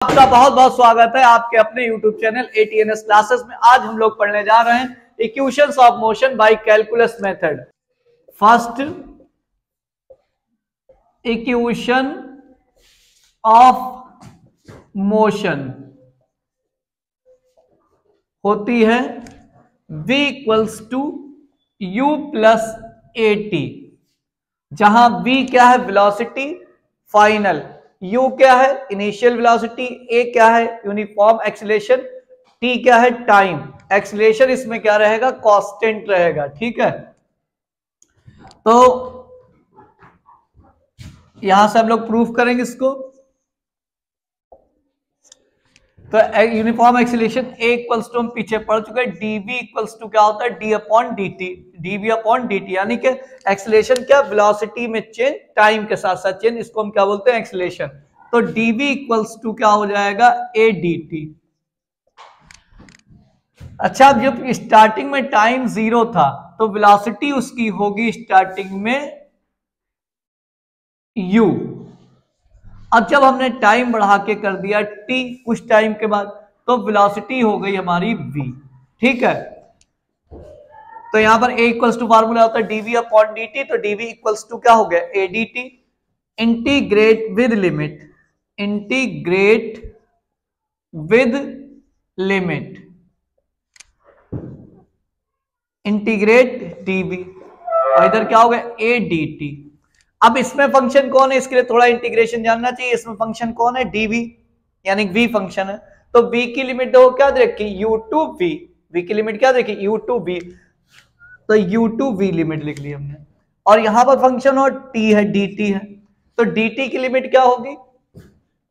आपका बहुत बहुत स्वागत है आपके अपने YouTube चैनल ATNS क्लासेस में। आज हम लोग पढ़ने जा रहे हैं equations of motion by calculus method. First equation of motion होती है v equals to u plus AT, जहां v क्या है वेलोसिटी फाइनल, u क्या है इनिशियल वेलोसिटी, a क्या है यूनिफॉर्म एक्सीलरेशन, t क्या है टाइम। एक्सीलरेशन इसमें क्या रहेगा कांस्टेंट रहेगा। ठीक है, तो यहां से हम लोग प्रूफ करेंगे इसको। तो uniform acceleration a equals to हम पीछे पढ़ चुके हैं, dv इक्वल्स टू क्या होता है d upon dt, dv upon dt, यानी कि एक्सीलरेशन क्या वेलोसिटी में चेंज, टाइम के साथ साथ चेंज, इसको हम क्या बोलते हैं एक्सीलरेशन। तो dv इक्वल्स टू क्या हो जाएगा a dt। अच्छा, अब जब स्टार्टिंग में टाइम 0 था तो वेलोसिटी उसकी होगी स्टार्टिंग में u। अब जब हमने टाइम बढ़ा के कर दिया t कुछ टाइम के बाद, तो वेलोसिटी हो गई हमारी v। ठीक है, तो यहां पर a इक्वल्स टू फार्मूला होता है dv अपॉन dt, तो dv इक्वल्स टू क्या हो गया a dt। Integrate with limit, integrate with limit, integrate dv, और इधर क्या हो गया a dt। अब इसमें फंक्शन कौन है, इसके लिए थोड़ा इंटीग्रेशन जानना चाहिए। इसमें फंक्शन कौन है dv, यानी v फंक्शन है। तो v की लिमिट देखो क्या दे रखी u टू v, v की लिमिट क्या देखी u टू v, तो u टू v लिमिट लिख ली हमने। और यहां पर फंक्शन और t है dt है, तो dt की लिमिट क्या होगी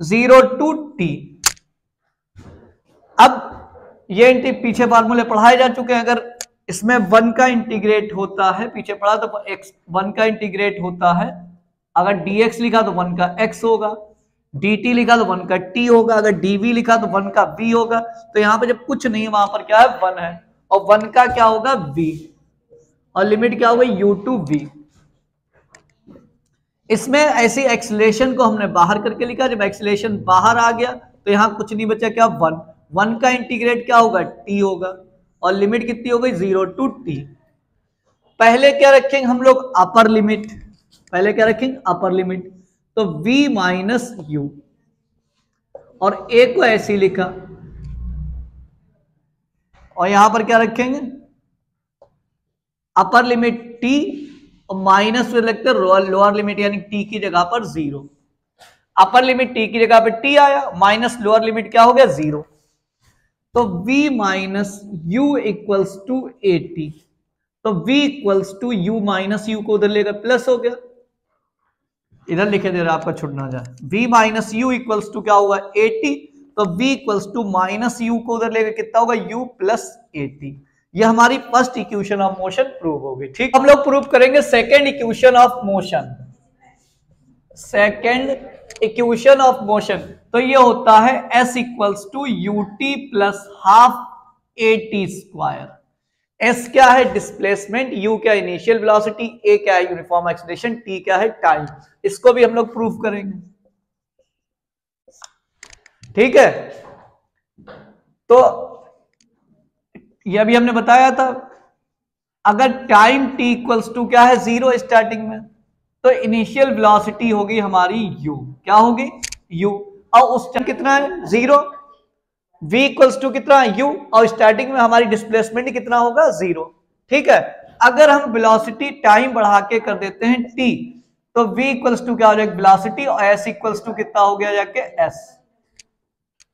0 टू t। अब ये पीछे फार्मूले पढ़ाए जा चुके हैं। अगर इसमें 1 का इंटीग्रेट होता है, पीछे पढ़ा तो x 1 का इंटीग्रेट होता है, अगर dx लिखा तो 1 का x होगा, dt लिखा तो 1 का t होगा, अगर dv लिखा तो 1 का v होगा। तो यहां पे जब कुछ नहीं है वहां पर क्या है 1 है, और 1 का क्या होगा v, और लिमिट क्या होगी u टू v। इसमें ऐसी एक्सीलरेशन को हमने बाहर करके लिखा, जब एक्सीलरेशन बाहर आ गया तो यहां कुछ नहीं बचा, क्या 1 का इंटीग्रेट क्या होगा t होगा, और लिमिट कितनी हो गई 0 टू t। पहले क्या रखेंगे हम लोग अपर लिमिट, पहले क्या रखेंगे अपर लिमिट, तो v माइनस u, और a को ऐसे लिखा, और यहां पर क्या रखेंगे अपर लिमिट t और माइनस में लगते लोअर लिमिट, यानी t की जगह पर 0। अपर लिमिट t की जगह पर t आया, माइनस लोअर लिमिट क्या हो गया 0। तो v minus u equals to AT, तो v equals to u minus u को उधर लेकर प्लस हो गया, इधर लिखे दे रहा आपका छुटना जाए। v minus u equals to क्या हुआ AT, तो v equals to minus u को उधर लेकर कितना होगा u प्लस AT। ये हमारी first equation of motion prove होगी। ठीक, हम लोग प्रूव करेंगे second equation of motion. Second equation of motion, तो ये होता है s equals to ut plus half AT square. s क्या है डिस्प्लेसमेंट, u क्या इनिशियल वेलोसिटी, a क्या है यूनिफॉर्म एक्सीलरेशन, t क्या है टाइम। इसको भी हम लोग प्रूफ करेंगे। ठीक है, तो यह भी हमने बताया था, अगर टाइम t इक्वल्स टू क्या है 0 स्टार्टिंग में, तो इनिशियल वेलोसिटी होगी हमारी u, क्या होगी u, और उस टाइम कितना है 0, v इक्वल्स टू कितना है u, और स्टार्टिंग में हमारी डिस्प्लेसमेंट कितना होगा 0। ठीक है, अगर हम वेलोसिटी टाइम बढ़ा के कर देते हैं t, तो v इक्वल्स टू क्या हो जाएगा वेलोसिटी, और s इक्वल्स टू कितना हो गया जाके s।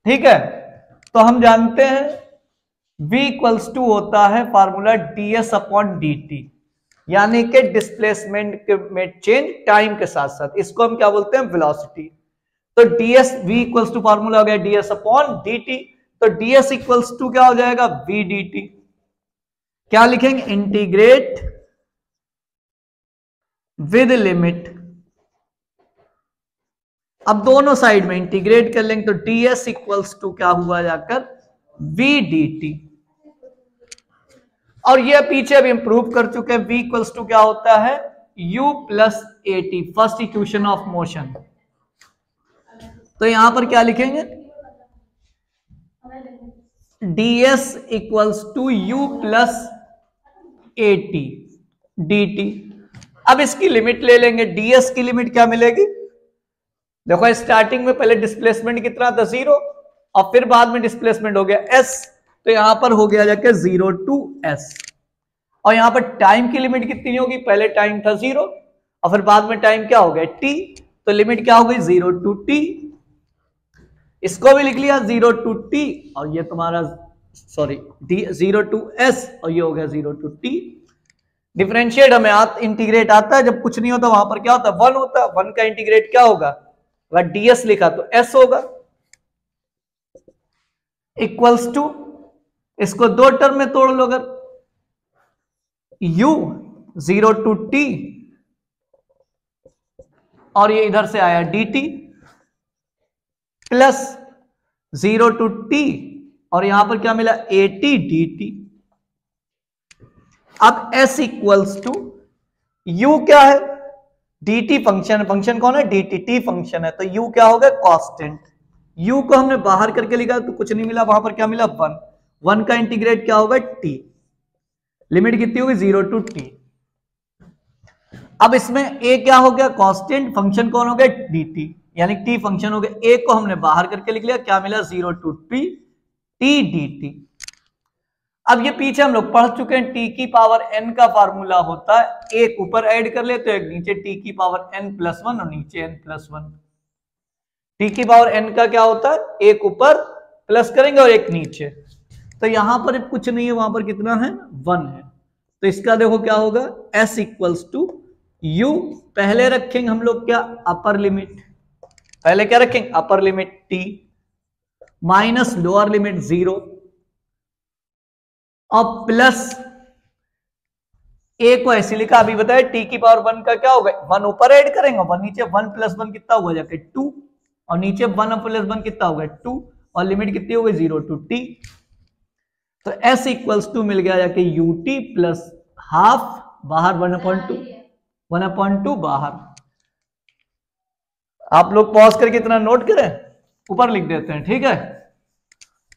ठीक है, तो हम जानते हैं v इक्वल्स टू होता है फार्मूला ds अपॉन dt, यानी कि डिस्प्लेसमेंट में चेंज टाइम के साथ साथ, इसको हम क्या बोलते हैं वेलोसिटी। तो ds v equals to formula हो गया ds अपॉन dt, तो ds इक्वल्स टू क्या हो जाएगा v dt। क्या लिखेंगे इंटीग्रेट विद लिमिट, अब दोनों साइड में इंटीग्रेट कर लेंगे, तो ds इक्वल्स टू क्या हुआ जाकर v dt। और ये पीछे अभी हम प्रूव कर चुके हैं, v इक्वल्स टू क्या होता है u plus AT, first equation of motion. तो यहां पर क्या लिखेंगे ds equals to u plus at dt। अब इसकी लिमिट ले लेंगे, ds की लिमिट क्या मिलेगी? देखो स्टार्टिंग में पहले डिस्प्लेसमेंट कितना था 0 और फिर बाद में डिस्प्लेसमेंट हो गया s, तो यहां पर हो गया जाके 0 टू s। और यहां पर टाइम की लिमिट कितनी होगी? पहले टाइम था 0 और फिर बाद में टाइम क्या हो गया t, तो लिमिट क्या हो गई 0 टू t। इसको भी लिख लिया 0 टू t और ये तुम्हारा सॉरी 0 टू s और ये हो गया 0 टू t। डिफरेंशिएट हमें इंटीग्रेट आता है, जब कुछ नहीं होता वहां पर क्या होता है 1 होता है, 1 का इंटीग्रेट क्या होगा? अगर ds लिखा तो s होगा इक्वल्स टू, इसको दो टर्म में तोड़ लो, अगर u 0 टू t और ये इधर से आया dt प्लस 0 टू t और यहां पर क्या मिला at dt। अब s इक्वल्स टू u क्या है? dt फंक्शन, फंक्शन कौन है? dt, t फंक्शन है, तो u क्या होगा? कांस्टेंट। u को हमने बाहर करके लिखा तो कुछ नहीं मिला, वहां पर क्या मिला 1, 1 का इंटीग्रेट क्या होगा t, लिमिट कितनी होगी 0 टू t। अब इसमें a क्या हो गया? कांस्टेंट, फंक्शन कौन हो गया? dt, यानी t फंक्शन हो गया। a को हमने बाहर करके लिख लिया, क्या मिला 0 टू t t dt। अब ये पीछे हम लोग पढ़ चुके हैं, t की पावर n का फार्मूला होता है एक ऊपर ऐड कर ले तो एक नीचे, t की पावर n प्लस 1 और नीचे n प्लस 1। t की पावर n का क्या होता है? एक ऊपर प्लस करेंगे और एक नीचे, तो यहां पर कुछ नहीं है, वहां पर कितना है 1 है, तो इसका देखो क्या होगा s इक्वल्स टू u, पहले रखेंगे हम लोग क्या? अपर लिमिट, पहले क्या रखेंगे? Upper limit t minus lower limit 0 और प्लस a को ऐसे लिखा, अभी बताया t की पावर 1 का क्या होगा? 1 ऊपर ऐड करेंगे, 1 नीचे, 1 प्लस 1 कितना होगा जाके 2 और नीचे 1 प्लस 1 कितना होगा 2 और लिमिट कितनी होगी 0 टू t। तो s इक्वल्स टू मिल गया जाके ut प्लस हाफ, बाहर 1/2, 1/2 बाहर। आप लोग पॉज करके इतना नोट करें, ऊपर लिख देते हैं, ठीक है,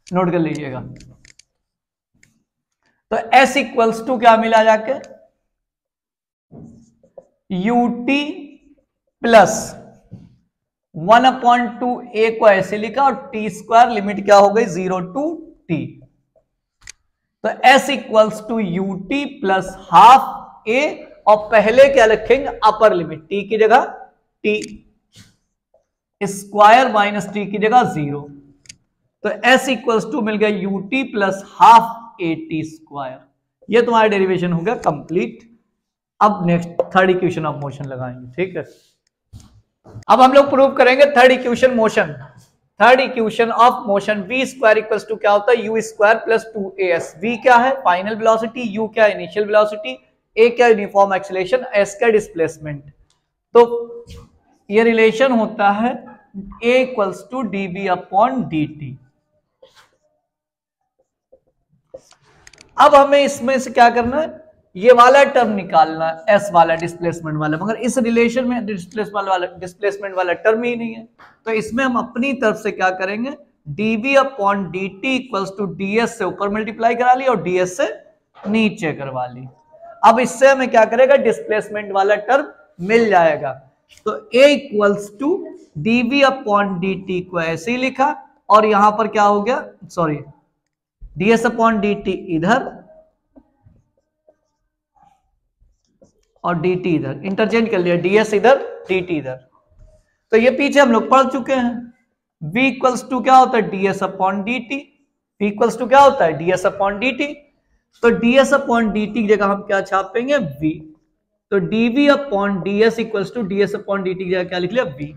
नोट कर लीजिएगा। तो s इक्वल्स टू क्या मिला जाके? ut प्लस 1/2 a को ऐसे लिखा और t स्क्वायर, लिमिट क्या हो गई 0 टू t। तो s equals to ut plus half a और पहले क्या रखेंगे? अपर लिमिट, t की जगह t स्क्वायर माइनस t की जगह 0, तो s इक्वल्स टू मिल गया ut plus half at square. ये तुम्हारा डेरिवेशन हो गया कंप्लीट। अब next third equation of motion लगाएंगे, ठीक है। अब हम लोग प्रूव करेंगे third equation motion, third equation of motion v square equals to क्या होता है? u square plus 2as। v क्या है? फाइनल वेलोसिटी, u क्या है? इनिशियल वेलोसिटी, a क्या? यूनिफॉर्म एक्सीलरेशन, s क्या? डिस्प्लेसमेंट। तो ये रिलेशन होता है a equals to dv upon dt। अब हमें इसमें से क्या करना है? ये वाला टर्म निकालना है, s वाला, डिस्प्लेसमेंट वाला, मगर इस रिलेशन में डिस्प्लेसमेंट वाला टर्म ही नहीं है, तो इसमें हम अपनी तरफ से क्या करेंगे? dv upon dt equals to ds से ऊपर मल्टीप्लाई करा ली और ds से नीचे करवा ली। अब इससे हमें क्या करेगा? डिस्प्लेसमेंट वाला टर्म मिल जाएगा। तो a equals to dv upon dt को ऐसे ही लिखा और यहां पर क्या हो गया? सॉरी, ds अपॉन dt इधर और dt इधर, इंटरचेंज कर लिया, ds इधर dt इधर। तो ये पीछे हम लोग पढ़ चुके हैं। v इक्वल्स टू क्या होता है? ds upon dt। v equals to क्या होता है? ds upon dt। तो ds अपॉन dt की जगह हम क्या छापेंगे? v। तो dv upon ds equals to ds upon dt की जगह क्या लिख लिया? v।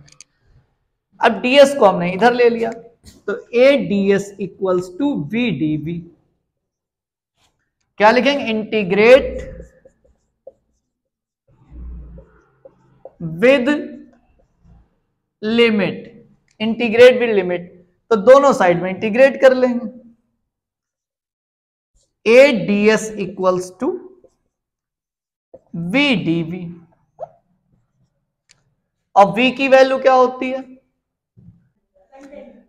अब ds को हमने इधर ले लिया, तो a ds equals to v dv। क्या लिखेंगे? Integrate with limit, integrate with limit, तो दोनों साइड में इंटीग्रेट कर लेंगे। a ds equals to v dv और v की वैल्यू क्या होती है?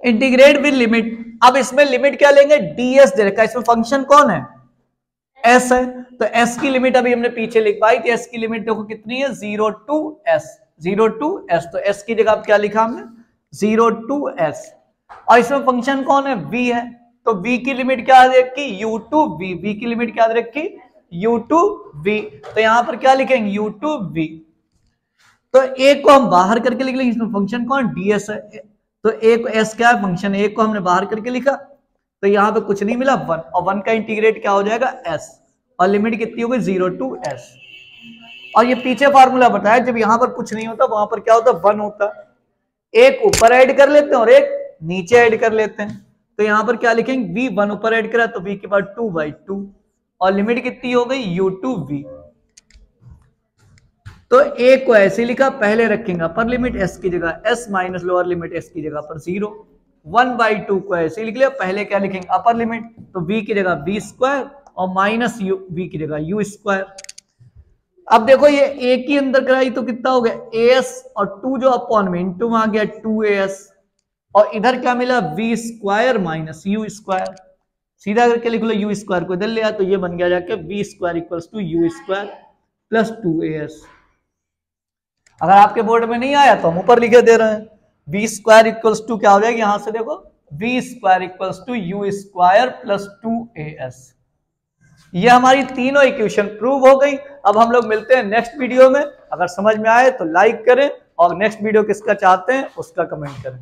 Integrate with limit. अब इसमें लिमिट क्या लेंगे, ds दे रखा है, इसमें फंक्शन कौन है, s है, तो s की लिमिट अभी हमने पीछे लिखवाई थी, s की लिमिट देखो कितनी है 0 to s, 0 to s, तो s की जगह क्या लिखा हमने 0 to s, और इसमें फंक्शन कौन है v है, तो v की लिमिट क्या दे रखी u to v, v की लिमिट क्या दे रखी u to v, तो यहां पर क्या लिखेंगे u to v, तो a को हम बाहर करके लिख लेंगे, इसमें फंक्शन कौन ds है, तो a को s क्या है फंक्शन, a को हमने बाहर करके लिखा, तो यहां पे कुछ नहीं मिला 1, और 1 का इंटीग्रेट क्या हो जाएगा s, और लिमिट कितनी होगी 0 to s, और ये पीछे फार्मूला बताया जब यहां पर कुछ नहीं होता वहां पर क्या होता 1 होता, एक ऊपर ऐड कर लेते हैं और एक नीचे ऐड कर लेते हैं, तो यहां पर क्या लिखेंगे v 1 ऊपर ऐड करा तो v के बाद 2/2, और लिमिट कितनी हो गई u to v, तो a को ऐसे लिखा, पहले रखेंगे अपर लिमिट s की जगह s minus lower limit s की जगह पर 0, 1/2 को ऐसे लिख लिया, पहले क्या लिखेंगे अपर लिमिट, तो v की जगह v स्क्वायर और माइनस u, v की जगह u स्क्वायर। अब देखो ये a की अंदर कराई तो कितना हो गया as, और 2 जो अपॉन में इंटू में आ गया 2as, और इधर क्या मिला v square minus u square, सीधा करके लिख लो u स्क्वायर को इधर ले आया तो ये बन गया जाके v square equals to u square plus 2as। अगर आपके बोर्ड में नहीं आया तो हम ऊपर लिखे दे रहे हैं, v स्क्वायर इक्वल्स टू क्या हो जाएगा, यहां से देखो v square equals to u square plus 2as। ये हमारी तीनों इक्वेशन प्रूव हो गई। अब हम लोग मिलते हैं नेक्स्ट वीडियो में, अगर समझ में आए तो लाइक करें और नेक्स्ट वीडियो किसका चाहते हैं उसका कमेंट करें।